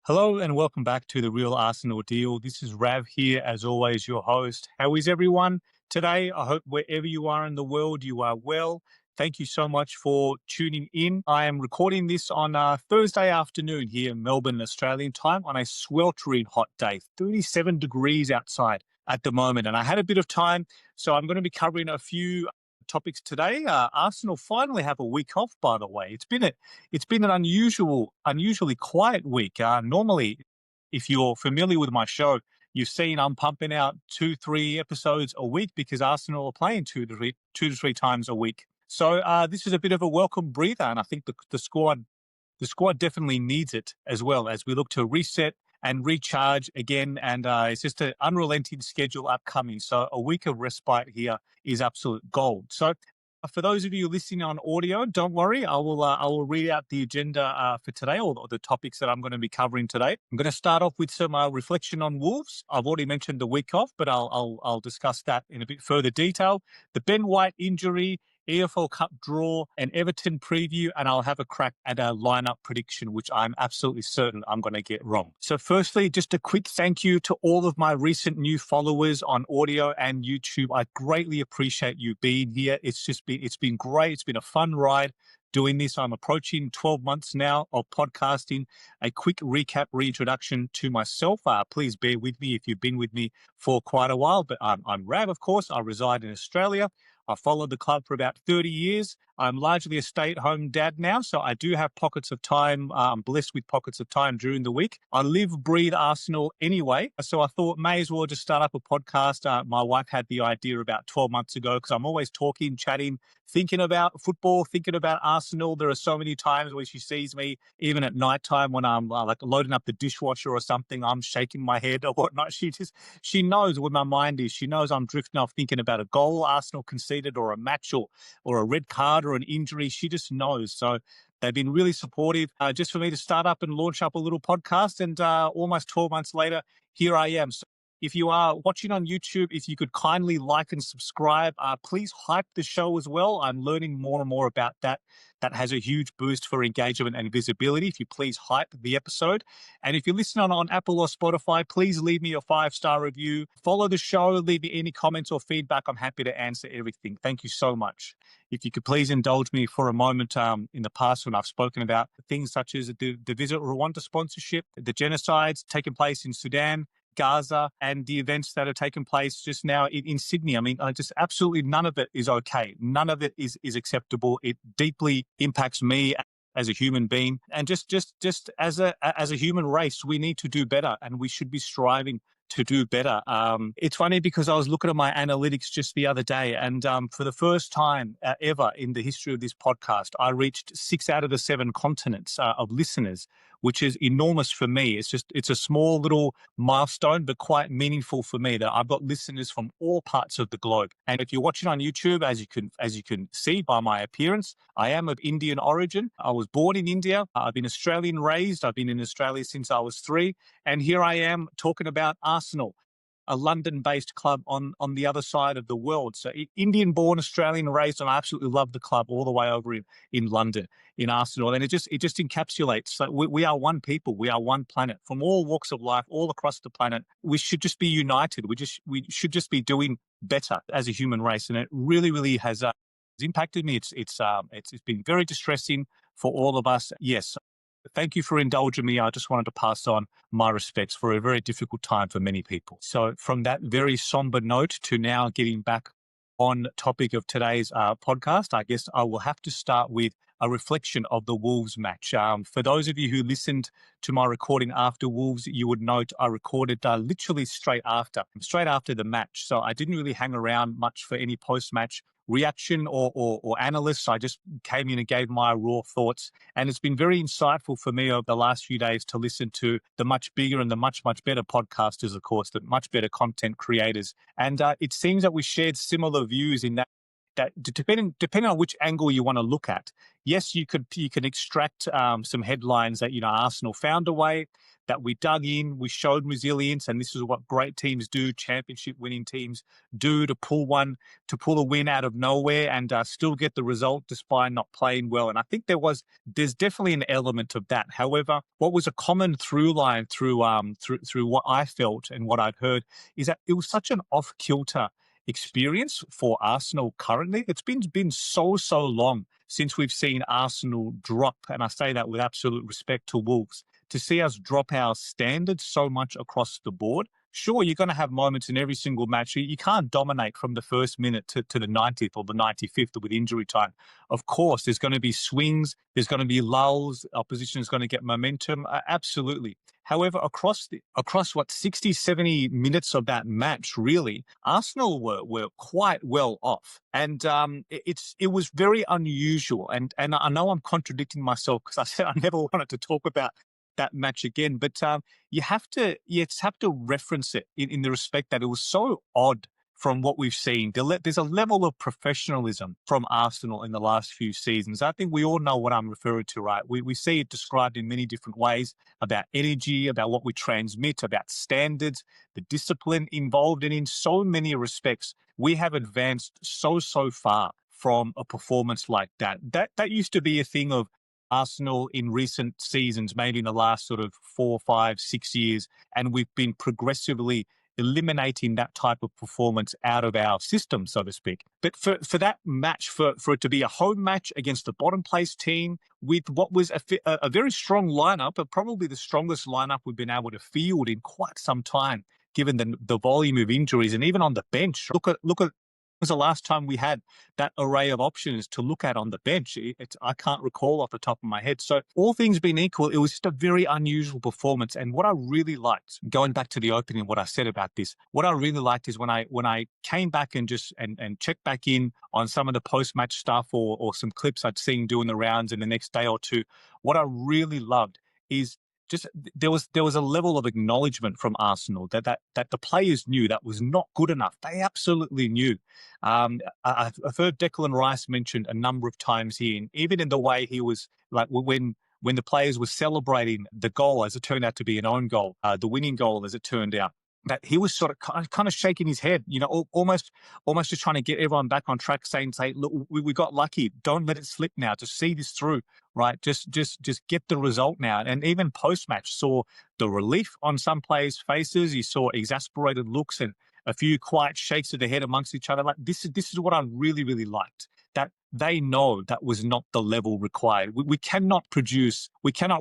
Hello and welcome back to the Real Arsenal Deal. This is Rav here, as always, your host. How is everyone today? I hope wherever you are in the world, you are well. Thank you so much for tuning in. I am recording this on Thursday afternoon here in Melbourne, Australian time, on a sweltering hot day, 37 degrees outside at the moment. And I had a bit of time, so I'm going to be covering a few topics today. Arsenal finally have a week off, by the way. It's been an unusually quiet week. Normally, if you're familiar with my show, you've seen I'm pumping out 2-3 episodes a week because Arsenal are playing two to three times a week. So this is a bit of a welcome breather, and I think the squad definitely needs it as well as we look to reset and recharge again. And it's just an unrelenting schedule upcoming. So a week of respite here is absolute gold. So for those of you listening on audio, don't worry. I will read out the agenda for today, or the topics that I'm going to be covering today. I'm going to start off with some reflection on Wolves. I've already mentioned the week off, but I'll discuss that in a bit further detail. The Ben White injury, EFL Cup draw, and Everton preview, and I'll have a crack at a lineup prediction, which I'm absolutely certain I'm going to get wrong. So firstly, just a quick thank you to all of my recent new followers on audio and YouTube. I greatly appreciate you being here. It's been great. It's been a fun ride doing this. I'm approaching 12 months now of podcasting. A quick recap, reintroduction to myself. Please bear with me if you've been with me for quite a while, but I'm Rav, of course. I reside in Australia. I followed the club for about 30 years. I'm largely a stay-at-home dad now, so I do have pockets of time. I'm blessed with pockets of time during the week. I live, breathe Arsenal anyway, so I thought may as well just start up a podcast. My wife had the idea about 12 months ago because I'm always talking, chatting, thinking about football, thinking about Arsenal. There are so many times where she sees me, even at nighttime when I'm like loading up the dishwasher or something, I'm shaking my head or whatnot. She knows where my mind is. She knows I'm drifting off thinking about a goal Arsenal conceded or a match or a red card or an injury. She just knows. So they've been really supportive just for me to start up and launch up a little podcast. And almost 12 months later, here I am. So if you are watching on YouTube, if you could kindly like and subscribe, please hype the show as well. I'm learning more and more about that. That has a huge boost for engagement and visibility. If you please hype the episode. And if you're listening on Apple or Spotify, please leave me a 5-star review. Follow the show, leave me any comments or feedback. I'm happy to answer everything. Thank you so much. If you could please indulge me for a moment in the past when I've spoken about things such as the Visit Rwanda sponsorship, the genocides taking place in Sudan, Gaza, and the events that are taking place just now in Sydney. I mean, just absolutely none of it is okay. None of it is acceptable. It deeply impacts me as a human being, and just as a human race, we need to do better, and we should be striving to do better. It's funny because I was looking at my analytics just the other day, and for the first time ever in the history of this podcast, I reached 6 out of the 7 continents of listeners, which is enormous for me. It's a small little milestone, but quite meaningful for me that I've got listeners from all parts of the globe. And if you're watching on YouTube, as you can see by my appearance, I am of Indian origin. I was born in India. I've been Australian raised. I've been in Australia since I was 3. And here I am talking about Arsenal, a London-based club on the other side of the world. So Indian-born, Australian raised, and I absolutely love the club all the way over in London, in Arsenal. And it just encapsulates. So we are one people. We are one planet. From all walks of life, all across the planet, we should just be united. We should just be doing better as a human race. And it really, really has impacted me. It's been very distressing for all of us. Yes. Thank you for indulging me. I just wanted to pass on my respects for a very difficult time for many people. So from that very somber note to now getting back on topic of today's podcast, I guess I will have to start with a reflection of the Wolves match. For those of you who listened to my recording after Wolves, you would note I recorded literally straight after the match. So I didn't really hang around much for any post-match reaction or analysts. I just came in and gave my raw thoughts. And it's been very insightful for me over the last few days to listen to the much bigger and the much better podcasters, of course, the much better content creators. And it seems that we shared similar views in that that depending on which angle you want to look at, yes, you can extract some headlines that Arsenal found a way, that we dug in, we showed resilience, and this is what great teams do, championship winning teams do, to pull a win out of nowhere and still get the result despite not playing well. And I think there's definitely an element of that. However, what was a common through line through what I felt and what I'd heard is that it was such an off kilter experience for Arsenal currently. It's been so long since we've seen Arsenal drop, and I say that with absolute respect to Wolves, to see us drop our standards so much across the board. Sure, you're going to have moments in every single match. You can't dominate from the first minute to the 90th or the 95th with injury time. Of course, there's going to be swings. There's going to be lulls. Opposition is going to get momentum. Absolutely. However, across 60, 70 minutes of that match, really, Arsenal were quite well off. And it was very unusual. And I know I'm contradicting myself because I said I never wanted to talk about that match again, but you have to reference it in the respect that it was so odd from what we've seen. There's a level of professionalism from Arsenal in the last few seasons. I think we all know what I'm referring to, right? We see it described in many different ways, about energy, about what we transmit, about standards, the discipline involved, and in so many respects, we have advanced so far from a performance like that. That used to be a thing of Arsenal in recent seasons, maybe in the last sort of 4, 5, 6 years, and we've been progressively eliminating that type of performance out of our system, so to speak. But for that match, for it to be a home match against the bottom place team with what was a very strong lineup, but probably the strongest lineup we've been able to field in quite some time, given the volume of injuries, and even on the bench. Look at was the last time we had that array of options to look at on the bench? I can't recall off the top of my head. So all things being equal, it was just a very unusual performance. And what I really liked, going back to the opening, what I said about this, what I really liked is when I came back and checked back in on some of the post-match stuff or some clips I'd seen doing the rounds in the next day or two, what I really loved is just there was a level of acknowledgement from Arsenal that the players knew that was not good enough. They absolutely knew. I've heard Declan Rice mentioned a number of times here, and even in the way he was like when the players were celebrating the goal, as it turned out to be an own goal, the winning goal, as it turned out, that he was sort of kind of shaking his head, almost just trying to get everyone back on track, saying, look, we got lucky. Don't let it slip now. Just see this through, right? Just get the result now. And even post-match saw the relief on some players' faces. You saw exasperated looks and a few quiet shakes of the head amongst each other. Like this is what I really, really liked. That they know that was not the level required. We cannot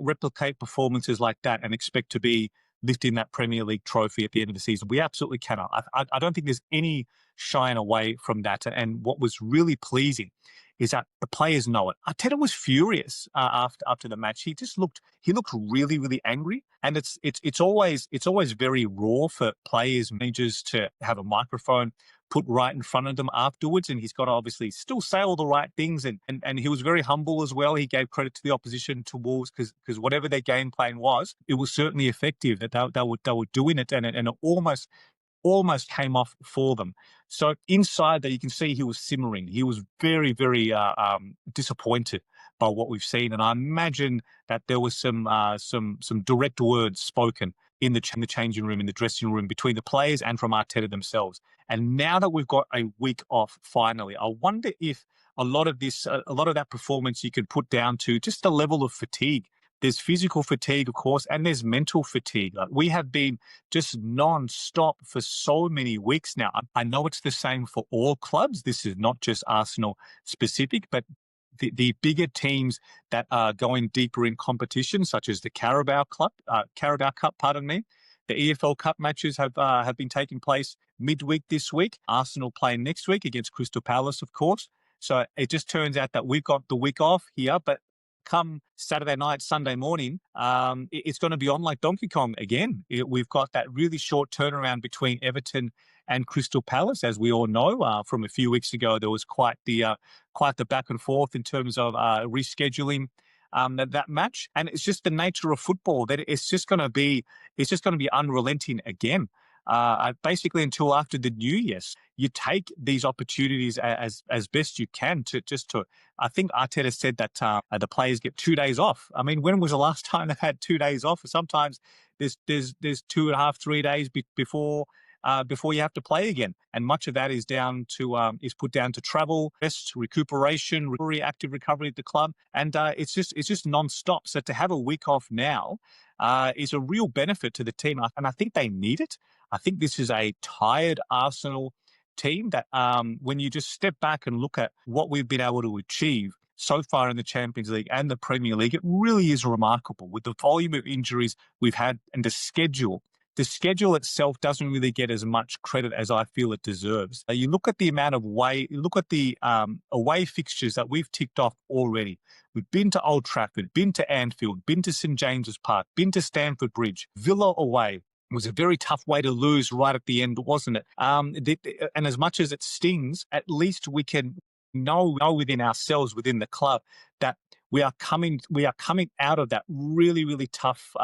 replicate performances like that and expect to be lifting that Premier League trophy at the end of the season. We absolutely cannot. I don't think there's any shying away from that. And what was really pleasing is that the players know it. Arteta was furious after the match. He looked really, really angry. And it's always very raw for players, managers to have a microphone put right in front of them afterwards, and he's got to obviously still say all the right things, and he was very humble as well. He gave credit to the opposition, to Wolves, because whatever their game plan was, it was certainly effective, that they were doing it, and it almost came off for them. So inside that, you can see he was simmering. He was very, very disappointed by what we've seen, and I imagine that there was some direct words spoken in the changing room, in the dressing room, between the players and from Arteta themselves. And now that we've got a week off, finally, I wonder if a lot of that performance you could put down to just the level of fatigue. There's physical fatigue, of course, and there's mental fatigue. Like, we have been just non-stop for so many weeks now. I know it's the same for all clubs. This is not just Arsenal specific, but the bigger teams that are going deeper in competition, such as the Carabao Cup, the EFL Cup matches have been taking place midweek this week. Arsenal playing next week against Crystal Palace, of course. So it just turns out that we've got the week off here, but come Saturday night, Sunday morning, it's going to be on like Donkey Kong again. We've got that really short turnaround between Everton and Crystal Palace, as we all know. From a few weeks ago, there was quite the back and forth in terms of rescheduling that match, and it's just the nature of football that it's just going to be unrelenting again. basically until after the New Year. You take these opportunities as best you can to. I think Arteta said that the players get 2 days off. I mean, when was the last time they had 2 days off? Sometimes there's 2.5, 3 days before you have to play again, and much of that is put down to travel, rest, recuperation, active recovery at the club, and it's just non-stop. So to have a week off now is a real benefit to the team, and I think they need it. I think this is a tired Arsenal team that when you just step back and look at what we've been able to achieve so far in the Champions League and the Premier League, it really is remarkable with the volume of injuries we've had and the schedule. The schedule itself doesn't really get as much credit as I feel it deserves. You look at the amount of away fixtures that we've ticked off already. We've been to Old Trafford, been to Anfield, been to St James's Park, been to Stamford Bridge, Villa away. It was a very tough way to lose right at the end, wasn't it? And as much as it stings, at least we can know within ourselves, within the club, that we are coming out of that really tough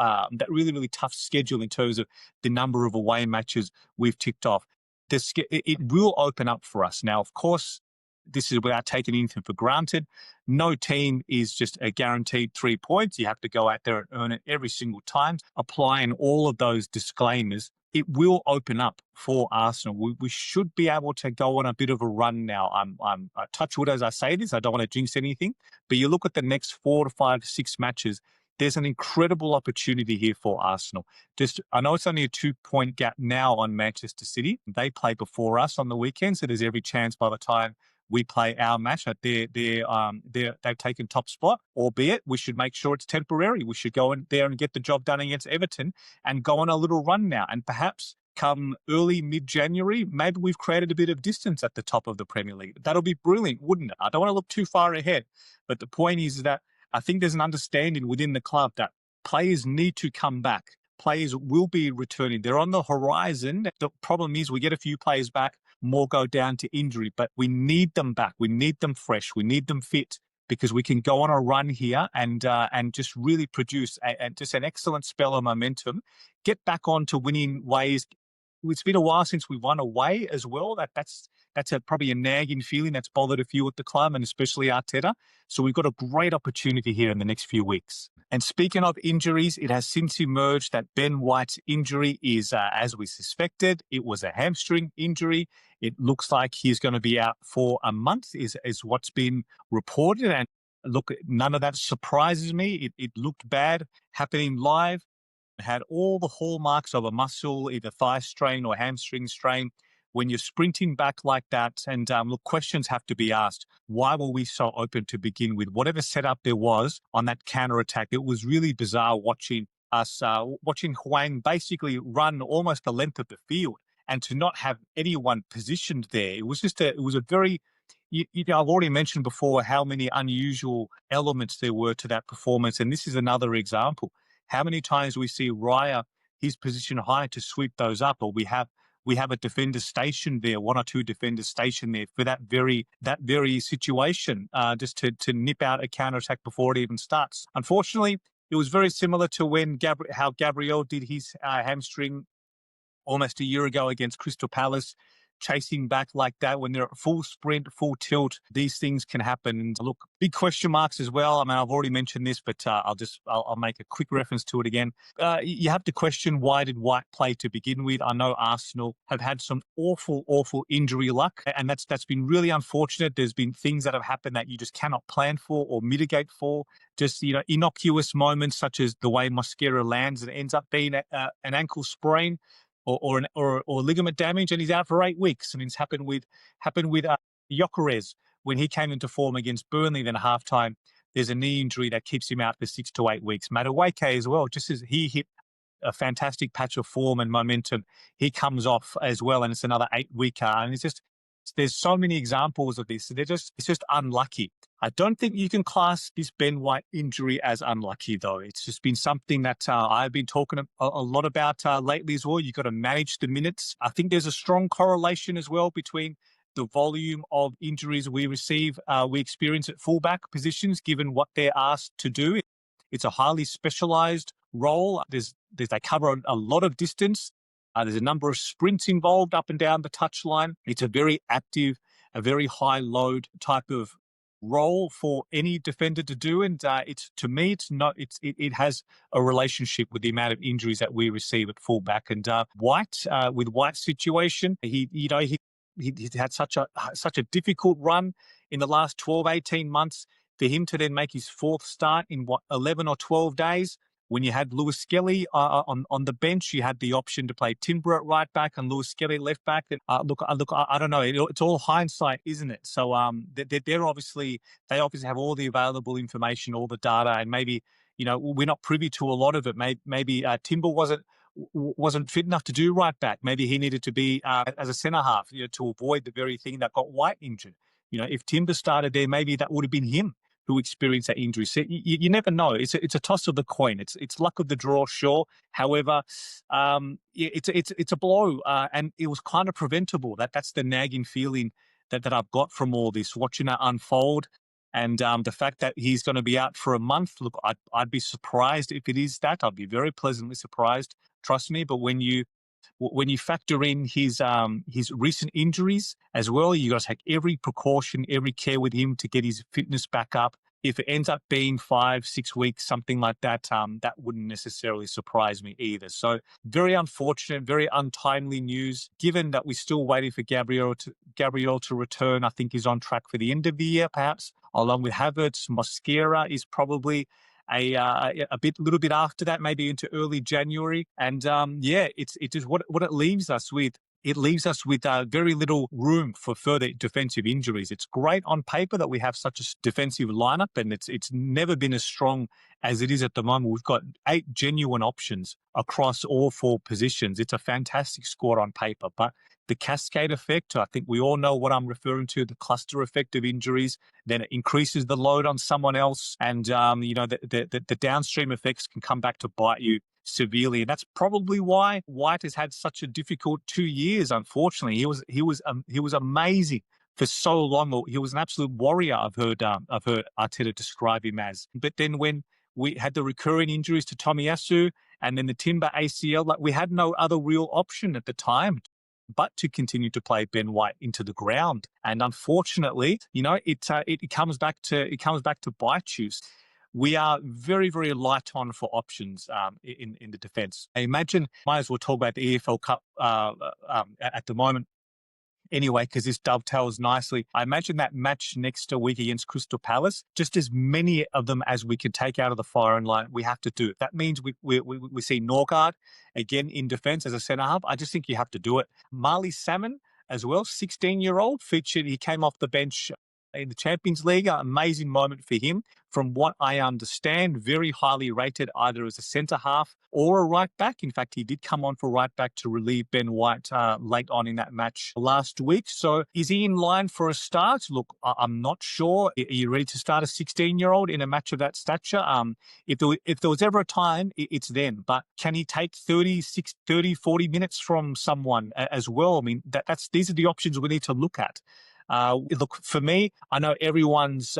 schedule in terms of the number of away matches we've ticked off. It will open up for us. Now, of course, this is without taking anything for granted. No team is just a guaranteed 3 points. You have to go out there and earn it every single time. Applying all of those disclaimers, it will open up for Arsenal. We should be able to go on a bit of a run now. I'm touch wood as I say this. I don't want to jinx anything, but you look at the next 4 to 5 to 6 matches. There's an incredible opportunity here for Arsenal. I know it's only a 2-point gap now on Manchester City. They play before us on the weekend, so there's every chance by the time we play our match that they've taken top spot, albeit we should make sure it's temporary. We should go in there and get the job done against Everton and go on a little run now. And perhaps come early, mid-January, maybe we've created a bit of distance at the top of the Premier League. That'll be brilliant, wouldn't it? I don't want to look too far ahead, but the point is that I think there's an understanding within the club that players need to come back. Players will be returning. They're on the horizon. The problem is we get a few players back, more go down to injury, but we need them back. We need them fresh. We need them fit because we can go on a run here and just really produce just an excellent spell of momentum, get back on to winning ways. It's been a while since we won away as well. That's probably a nagging feeling that's bothered a few at the club and especially Arteta. So we've got a great opportunity here in the next few weeks. And speaking of injuries, it has since emerged that Ben White's injury is, as we suspected, it was a hamstring injury. It looks like he's going to be out for a month is what's been reported. And look, none of that surprises me. It looked bad happening live. Had all the hallmarks of a muscle, either thigh strain or hamstring strain. When you're sprinting back like that, and look, questions have to be asked. Why were we so open to begin with? Whatever setup there was on that counter-attack, it was really bizarre watching Hwang basically run almost the length of the field and to not have anyone positioned there. It was a very, I've already mentioned before how many unusual elements there were to that performance, and this is another example. How many times we see Raya, his position high to sweep those up, or we have a defender stationed there, 1 or 2 defenders stationed there for that very situation, just to nip out a counter-attack before it even starts. Unfortunately, it was very similar to when how Gabriel did his hamstring almost a year ago against Crystal Palace, chasing back like that. When they're at full sprint, full tilt, these things can happen. And look, big question marks as well. I mean, I've already mentioned this, but I'll make a quick reference to it again. You have to question, why did White play to begin with? I know Arsenal have had some awful injury luck, and that's been really unfortunate. There's been things that have happened that you just cannot plan for or mitigate for. Just, innocuous moments such as the way Mosquera lands and it ends up being an ankle sprain or ligament damage, and he's out for 8 weeks. I mean, it's happened with Gyökeres when he came into form against Burnley. Then at halftime, there's a knee injury that keeps him out for 6 to 8 weeks. Madueke as well, just as he hit a fantastic patch of form and momentum, he comes off as well, and it's another 8-weeker. And there's so many examples of this. It's just unlucky. I don't think you can class this Ben White injury as unlucky, though. It's just been something that I've been talking a lot about lately as well. You've got to manage the minutes. I think there's a strong correlation as well between the volume of injuries we experience at fullback positions, given what they're asked to do. It's a highly specialized role. They cover a lot of distance. There's a number of sprints involved up and down the touchline. It's a very active, a very high load type of role for any defender to do. And it's, to me, it's not. It has a relationship with the amount of injuries that we receive at fullback. And White, with White's situation, he had such a difficult run in the last 12, 18 months. For him to then make his fourth start in 11 or 12 days, when you had Lewis Skelly on the bench, you had the option to play Timber at right back and Lewis Skelly left back. And look, I don't know. It's all hindsight, isn't it? So they're obviously, they obviously have all the available information, all the data, and maybe, we're not privy to a lot of it. Maybe Timber wasn't fit enough to do right back. Maybe he needed to be as a centre half, to avoid the very thing that got White injured. If Timber started there, maybe that would have been him who experienced that injury. So you never know. It's a toss of the coin. It's luck of the draw, sure. However, it's a blow, and it was kind of preventable. That's the nagging feeling that I've got from all this, watching it unfold, and the fact that he's going to be out for a month. Look, I'd be surprised if it is that. I'd be very pleasantly surprised. Trust me. But when you factor in his recent injuries as well, you got to take every precaution, every care with him to get his fitness back up. If it ends up being 5-6 weeks, something like that, that wouldn't necessarily surprise me either. So very unfortunate, very untimely news. Given that we're still waiting for Gabriel to return, I think he's on track for the end of the year, perhaps, along with Havertz. Mosquera is probably a little bit after that, maybe into early January. And it just what it leaves us with. It leaves us with very little room for further defensive injuries. It's great on paper that we have such a defensive lineup, and it's never been as strong as it is at the moment. We've got 8 genuine options across all 4 positions. It's a fantastic squad on paper, but the cascade effect, I think we all know what I'm referring to, the cluster effect of injuries, then it increases the load on someone else, and the downstream effects can come back to bite you severely. And that's probably why White has had such a difficult 2 years. Unfortunately, he was amazing for so long. He was an absolute warrior. I've heard Arteta describe him as. But then when we had the recurring injuries to Tomiyasu and then the Timber ACL, we had no other real option at the time but to continue to play Ben White into the ground. And unfortunately, it comes back to bite you. We are very, very light on for options in the defence. I imagine, might as well talk about the EFL Cup at the moment. Anyway, because this dovetails nicely, I imagine that match next week against Crystal Palace, just as many of them as we can take out of the firing line, we have to do it. That means we see Norgard again in defence as a centre half. I just think you have to do it. Marley Salmon as well, 16-year-old, featured. He came off the bench in the Champions League. An amazing moment for him. From what I understand, very highly rated either as a centre half or a right back. In fact, he did come on for right back to relieve Ben White late on in that match last week. So is he in line for a start? Look, I'm not sure. Are you ready to start a 16-year-old in a match of that stature? If there was ever a time, it's then. But can he take 30, 40 minutes from someone as well? I mean, these are the options we need to look at. Look, for me, I know everyone's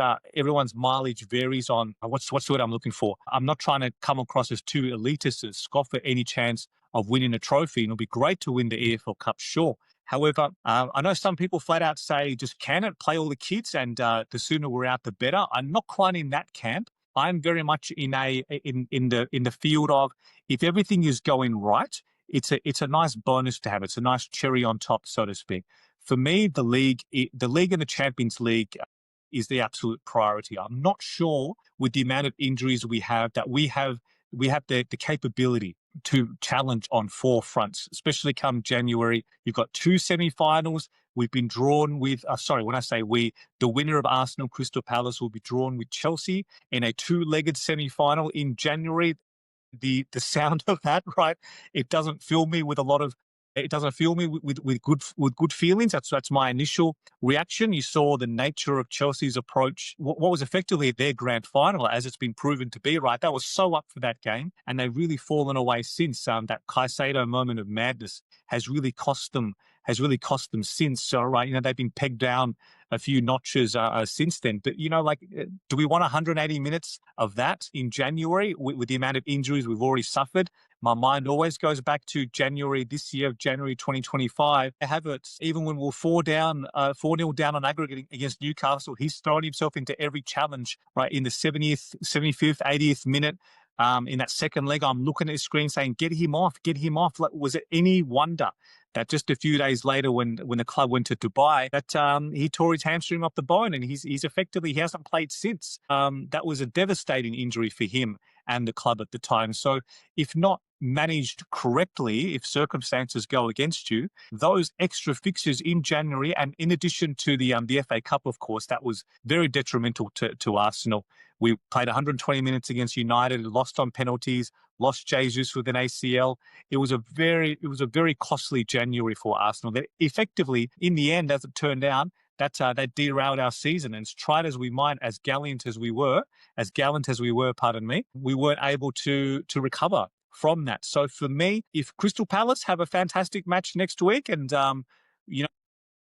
mileage varies on what's the word I'm looking for. I'm not trying to come across as too elitist, as scoff at any chance of winning a trophy. And it'll be great to win the EFL Cup, sure. However, I know some people flat out say just can it, play all the kids, and the sooner we're out, the better. I'm not quite in that camp. I'm very much in the field of, if everything is going right, it's a nice bonus to have. It's a nice cherry on top, so to speak. For me, the league and the Champions League is the absolute priority. I'm not sure with the amount of injuries we have that we have the capability to challenge on 4 fronts, especially come January. You've got 2 semi-finals. We've been drawn with, when I say we, the winner of Arsenal Crystal Palace will be drawn with Chelsea in a 2-legged semi-final in January. The sound of that, right? It doesn't fill me with good feelings. That's my initial reaction. You saw the nature of Chelsea's approach, what was effectively their grand final, as it's been proven to be, right? That was so up for that game, and they've really fallen away since. That Caicedo moment of madness has really cost them since. So, right, they've been pegged down a few notches since then. But, do we want 180 minutes of that in January with the amount of injuries we've already suffered? my mind always goes back to January this year, January 2025. Havertz, even when we're 4-0 down on aggregate against Newcastle, he's thrown himself into every challenge, right? In the 70th, 75th, 80th minute, in that second leg, I'm looking at his screen saying, get him off, get him off. Like, was it any wonder that just a few days later, when the club went to Dubai, that he tore his hamstring off the bone, and he's effectively, he hasn't played since. That was a devastating injury for him and the club at the time. So if not managed correctly, if circumstances go against you, those extra fixtures in January, and in addition to the FA Cup, of course, that was very detrimental to Arsenal. We played 120 minutes against United, lost on penalties, lost Jesus with an ACL. It was a very costly January for Arsenal. That effectively, in the end, as it turned out, that derailed our season. And tried as we might, as gallant as we were, pardon me, we weren't able to recover from that. So for me, if Crystal Palace have a fantastic match next week, and you know,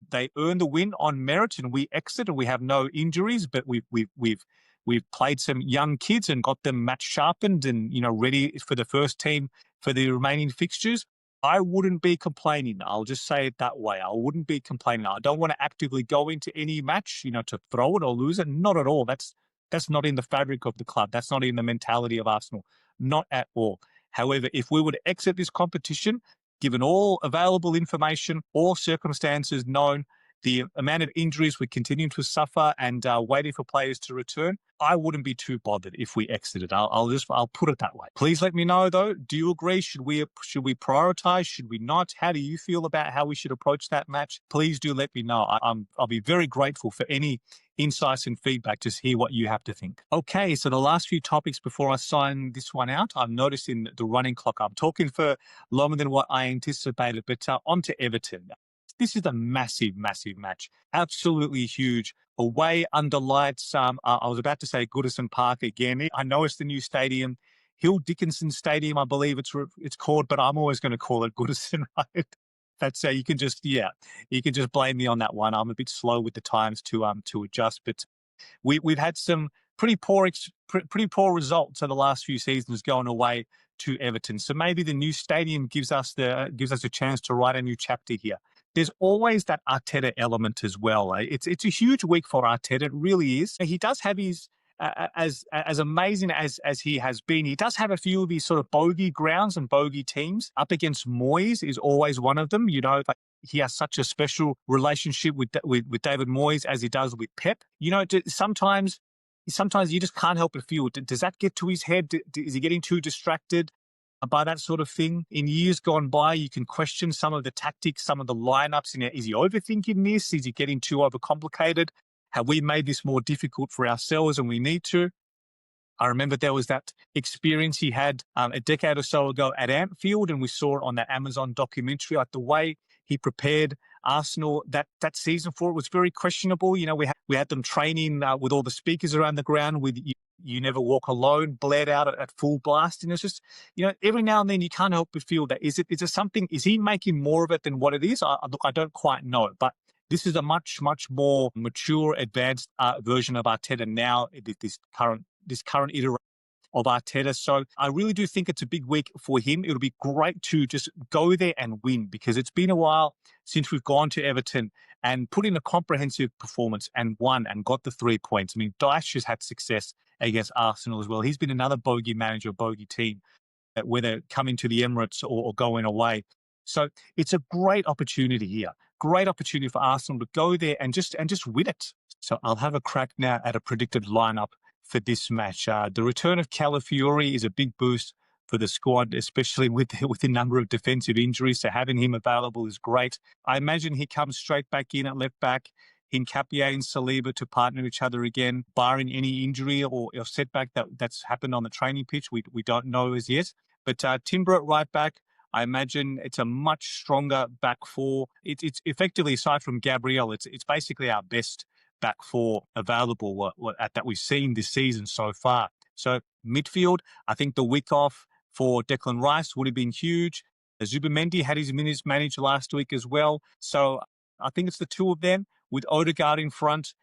they earn the win on merit, and we exit and we have no injuries, but we've played some young kids and got them match sharpened and, ready for the first team for the remaining fixtures, I wouldn't be complaining. I'll just say it that way. I wouldn't be complaining. I don't want to actively go into any match, to throw it or lose it. Not at all. That's not in the fabric of the club. That's not in the mentality of Arsenal. Not at all. However, if we were to exit this competition, given all available information, all circumstances known, the amount of injuries we continue to suffer, and waiting for players to return, I wouldn't be too bothered if we exited. I'll put it that way. Please let me know though. Do you agree? Should we prioritize? Should we not? How do you feel about how we should approach that match? Please do let me know. I'll be very grateful for any insights and feedback to hear what you have to think. Okay, so the last few topics before I sign this one out. I'm noticing the running clock. I'm talking for longer than what I anticipated, but on to Everton. This is a massive, massive match. Absolutely huge. Away under lights. I was about to say Goodison Park again. I know it's the new stadium, Hill Dickinson Stadium, I believe it's called, but I'm always going to call it Goodison. Right? That's you can just blame me on that one. I'm a bit slow with the times to adjust, but we've had some pretty poor results in the last few seasons going away to Everton. So maybe the new stadium gives us a chance to write a new chapter here. There's always that Arteta element as well. It's a huge week for Arteta. It really is. He does have his as amazing as he has been. He does have a few of his sort of bogey grounds and bogey teams. Up against Moyes is always one of them. He has such a special relationship with David Moyes as he does with Pep. Sometimes you just can't help but feel, does that get to his head? Is he getting too distracted by that sort of thing? In years gone by, you can question some of the tactics, some of the lineups. Is he overthinking this? Is he getting too overcomplicated? Have we made this more difficult for ourselves and we need to? I remember there was that experience he had a decade or so ago at Anfield, and we saw it on that Amazon documentary. Like the way he prepared Arsenal that season for it was very questionable. We had them training with all the speakers around the ground with You Never Walk Alone blared out at full blast. And it's just, every now and then you can't help but feel that, is it something, is he making more of it than what it is? Look, I don't quite know, but this is a much, much more mature, advanced version of Arteta now, this current iteration of Arteta. So I really do think it's a big week for him. It'll be great to just go there and win, because it's been a while since we've gone to Everton and put in a comprehensive performance and won and got the 3 points. Dyche has had success against Arsenal as well. He's been another bogey manager, bogey team, whether coming to the Emirates or going away. So it's a great opportunity here. Great opportunity for Arsenal to go there and just win it. So I'll have a crack now at a predicted lineup for this match. The return of Calafiori is a big boost for the squad, especially with the number of defensive injuries. So having him available is great. I imagine he comes straight back in at left back. Hincapié and Saliba to partner each other again, barring any injury or setback that's happened on the training pitch. We don't know as yet. But Timber at right back, I imagine it's a much stronger back four. It's effectively, aside from Gabriel, it's basically our best back four available that we've seen this season so far. So midfield, I think the week off for Declan Rice would have been huge. Zubimendi had his minutes managed last week as well. So I think it's the two of them with Odegaard in front.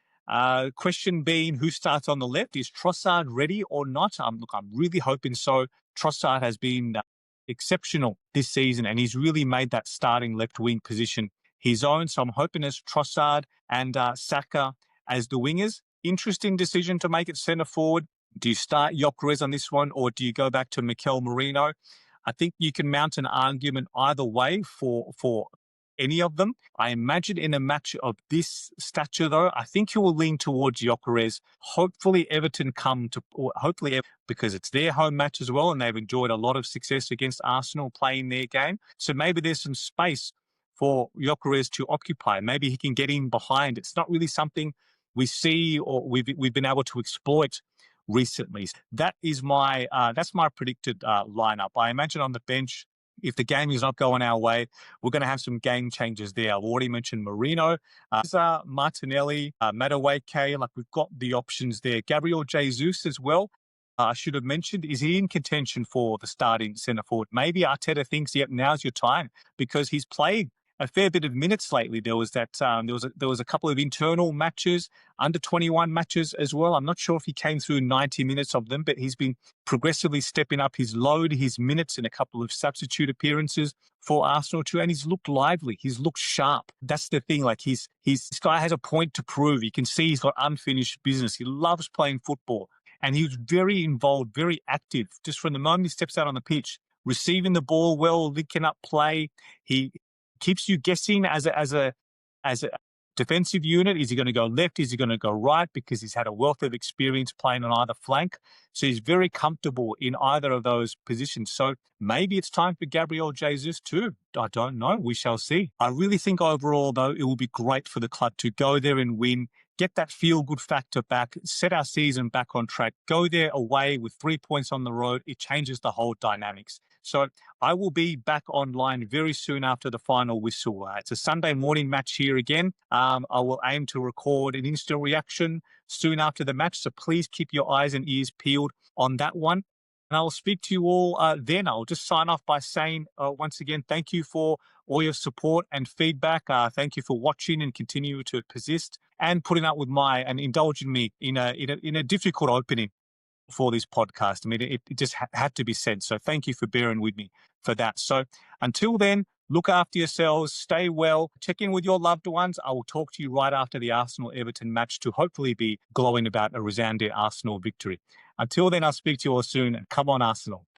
Question being, who starts on the left? Is Trossard ready or not? Look, I'm really hoping so. Trossard has been exceptional this season, and he's really made that starting left wing position his own. So I'm hoping as Trossard and Saka as the wingers. Interesting decision to make it centre forward. Do you start Gyökeres on this one, or do you go back to Mikel Merino? I think you can mount an argument either way for any of them. I imagine in a match of this stature, though, I think he will lean towards Gyökeres. Hopefully, Everton because it's their home match as well, and they've enjoyed a lot of success against Arsenal playing their game. So maybe there's some space for Gyökeres to occupy. Maybe he can get in behind. It's not really something we see or we've been able to exploit recently. That's my predicted lineup. I imagine on the bench, if the game is not going our way, we're going to have some game changes there. I've already mentioned Marino, Martinelli, Madueke. Like, we've got the options there. Gabriel Jesus as well. I should have mentioned, is he in contention for the starting centre forward? Maybe Arteta thinks, yep, now's your time, because he's played a fair bit of minutes lately. There was a couple of internal matches, under 21 matches as well. I'm not sure if he came through 90 minutes of them, but he's been progressively stepping up his load, his minutes in a couple of substitute appearances for Arsenal too. And he's looked lively. He's looked sharp. That's the thing. Like, this guy has a point to prove. You can see he's got unfinished business. He loves playing football. And he was very involved, very active, just from the moment he steps out on the pitch, receiving the ball well, linking up play. He keeps you guessing as a defensive unit. Is he going to go left? Is he going to go right? Because he's had a wealth of experience playing on either flank. So he's very comfortable in either of those positions. So maybe it's time for Gabriel Jesus too. I don't know. We shall see. I really think overall, though, it will be great for the club to go there and win, get that feel-good factor back, set our season back on track, go there away with 3 points on the road. It changes the whole dynamics. So I will be back online very soon after the final whistle. It's a Sunday morning match here again. I will aim to record an instant reaction soon after the match. So please keep your eyes and ears peeled on that one. And I'll speak to you all then. I'll just sign off by saying, once again, thank you for all your support and feedback. Thank you for watching and continue to persist and putting up with and indulging me in a difficult opening for this podcast. I mean, it just had to be said. So thank you for bearing with me for that. So until then, look after yourselves, stay well, check in with your loved ones. I will talk to you right after the Arsenal-Everton match to hopefully be glowing about a resounding Arsenal victory. Until then, I'll speak to you all soon, and come on, Arsenal.